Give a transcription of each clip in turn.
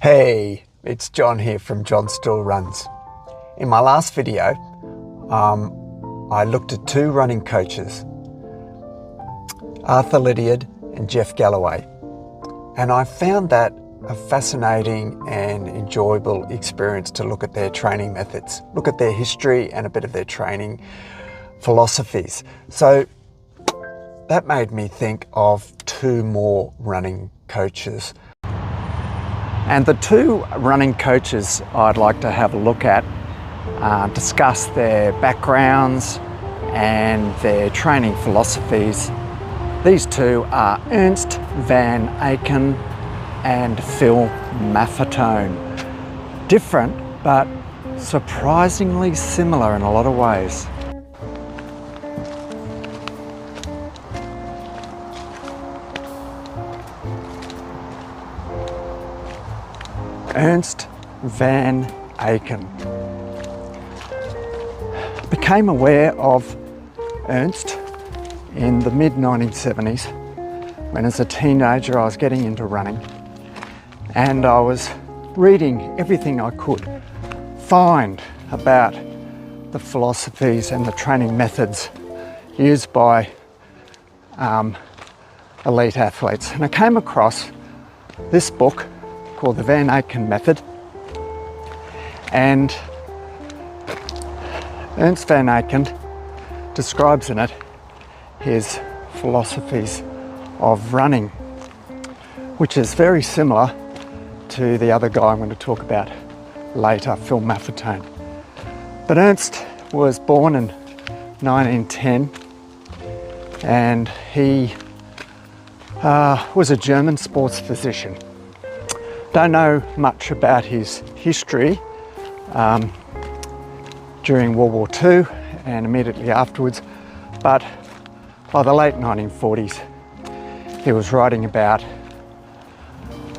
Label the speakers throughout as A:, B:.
A: Hey, it's John here from John Still Runs. In my last video, I looked at two running coaches, Arthur Lydiard and Jeff Galloway, and I found that a fascinating and enjoyable experience to look at their training methods, look at their history and a bit of their training philosophies. So that made me think of two more running coaches. And the two running coaches I'd like to have a look at, discuss their backgrounds and their training philosophies. These two are Ernst Van Aaken and Phil Maffetone. Different, but surprisingly similar in a lot of ways. Ernst Van Aaken. Became aware of Ernst in the mid-1970s when as a teenager I was getting into running, and I was reading everything I could find about the philosophies and the training methods used by elite athletes, and I came across this book called the Van Aaken Method, and Ernst Van Aaken describes in it his philosophies of running, which is very similar to the other guy I'm going to talk about later, Phil Maffetone. But Ernst was born in 1910, and he was a German sports physician. Don't know much about his history during World War II and immediately afterwards, but by the late 1940s he was writing about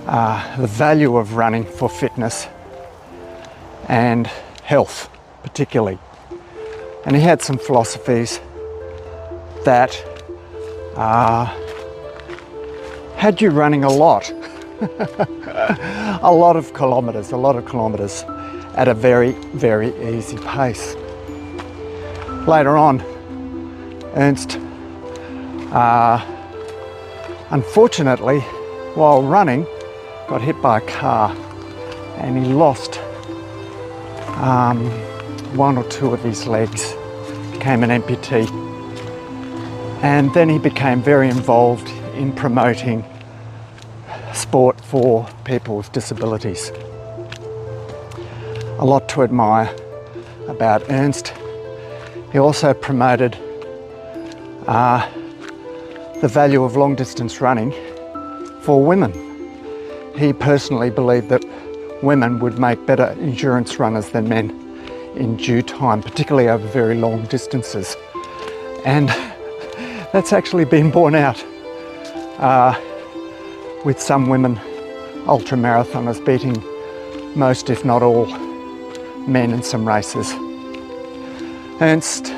A: the value of running for fitness and health particularly. And he had some philosophies that had you running a lot. a lot of kilometres at a very, very easy pace. Later on, Ernst, unfortunately, while running, got hit by a car and he lost one or two of his legs, became an amputee. And then he became very involved in promoting sport for people with disabilities. A lot to admire about Ernst. He also promoted the value of long distance running for women. He personally believed that women would make better endurance runners than men in due time, particularly over very long distances. And that's actually been borne out with some women ultra-marathoners beating most, if not all, men in some races. Ernst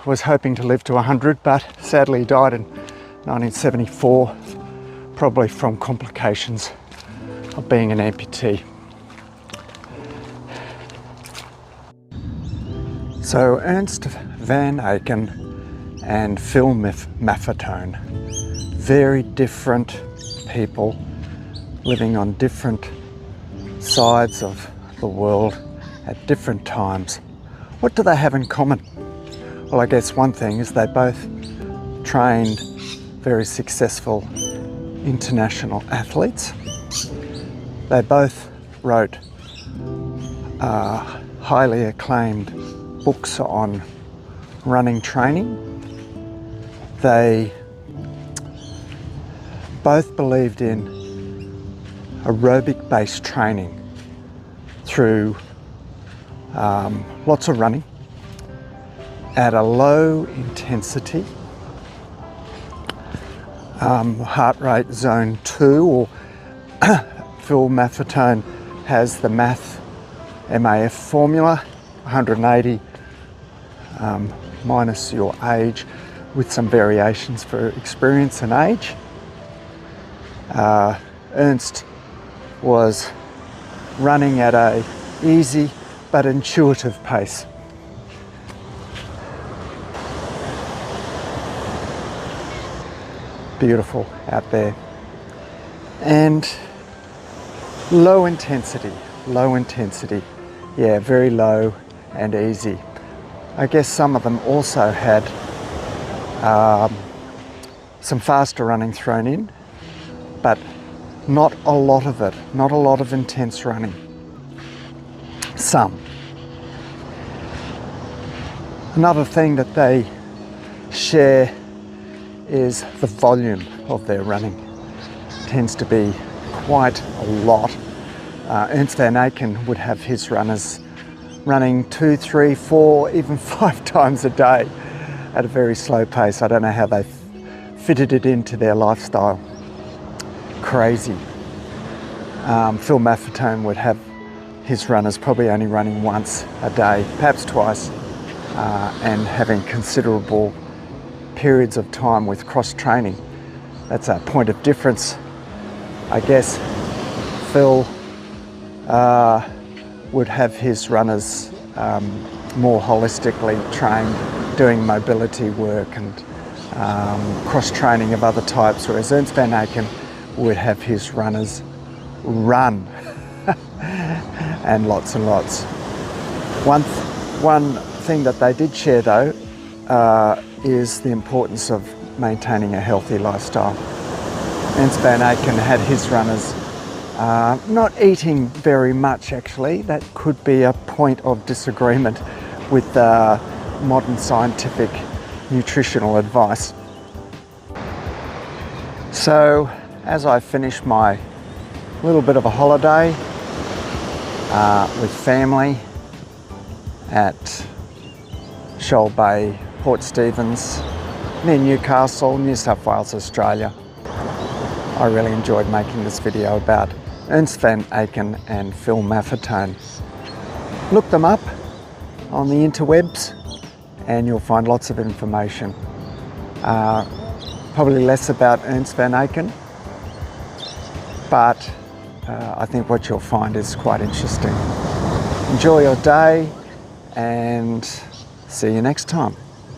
A: was hoping to live to 100, but sadly died in 1974, probably from complications of being an amputee. So Ernst Van Aaken and Phil Maffetone, very different people living on different sides of the world at different times. What do they have in common? Well, I guess one thing is they both trained very successful international athletes. They both wrote highly acclaimed books on running training. They both believed in aerobic-based training through lots of running at a low intensity, heart rate zone 2, or Phil Maffetone has the MAF formula, 180 minus your age, with some variations for experience and age. Ernst was running at a easy but intuitive pace. Beautiful out there. And low intensity. Yeah, very low and easy. I guess some of them also had some faster running thrown in, but not a lot of it, not a lot of intense running. Some. Another thing that they share is the volume of their running. It tends to be quite a lot. Ernst Van Aaken would have his runners running 2, 3, 4, even 5 times a day at a very slow pace. I don't know how they fitted it into their lifestyle. Crazy. Phil Maffetone would have his runners probably only running once a day, perhaps twice, and having considerable periods of time with cross-training. That's a point of difference. I guess Phil would have his runners more holistically trained, doing mobility work and cross-training of other types, whereas Ernst Van Aaken would have his runners run and lots and lots. One thing that they did share though is the importance of maintaining a healthy lifestyle. Ernst Van Aaken had his runners not eating very much actually. That could be a point of disagreement with modern scientific nutritional advice. So as I finish my little bit of a holiday with family at Shoal Bay, Port Stephens, near Newcastle, New South Wales, Australia, I really enjoyed making this video about Ernst Van Aaken and Phil Maffetone. Look them up on the interwebs and you'll find lots of information. Probably less about Ernst Van Aaken, but I think what you'll find is quite interesting. Enjoy your day and see you next time.